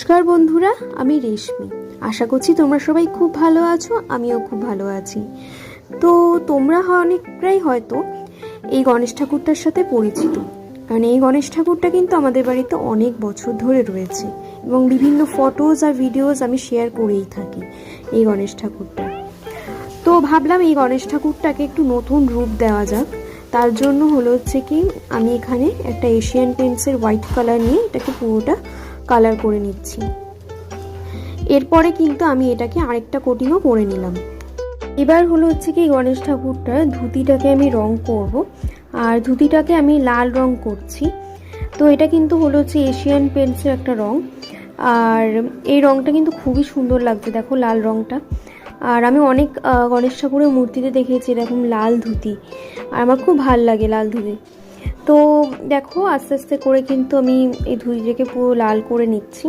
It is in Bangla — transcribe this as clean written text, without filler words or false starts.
নমস্কার বন্ধুরা, আমি রেশমি। আশা করছি তোমরা সবাই খুব ভালো আছো, আমিও খুব ভালো আছি। তো তোমরা অনেকটাই হয়তো এই গণেশ ঠাকুরটার সাথে পরিচিত, কারণ এই গণেশ ঠাকুরটা কিন্তু আমাদের বাড়িতে অনেক বছর ধরে রয়েছে এবং বিভিন্ন ফটোজ আর ভিডিওস আমি শেয়ার করেই থাকি এই গণেশ ঠাকুরটা। তো ভাবলাম এই গণেশ ঠাকুরটাকে একটু নতুন রূপ দেওয়া যাক। তার জন্য হচ্ছে কি, আমি এখানে একটা এশিয়ান পেইন্টসের হোয়াইট কালার নিয়ে এটাকে পুরোটা কালার করে নিচ্ছি। এরপরে কিন্তু আমি এটাকে আরেকটা কোটিংও করে নিলাম। এবার হচ্ছে কি, গণেশ ঠাকুরটার ধুতিটাকে আমি রং করব, আর ধুতিটাকে আমি লাল রং করছি। তো এটা কিন্তু হচ্ছে এশিয়ান পেইন্টসের একটা রং, আর এই রংটা কিন্তু খুবই সুন্দর লাগছে, দেখো লাল রংটা। আর আমি অনেক গণেশ ঠাকুরের মূর্তিতে দেখেছি এরকম লাল ধুতি, আর আমার খুব ভাল লাগে লাল ধুতি। তো দেখো আস্তে আস্তে করে কিন্তু আমি এই ধুতিটাকে পুরো লাল করে নিচ্ছি।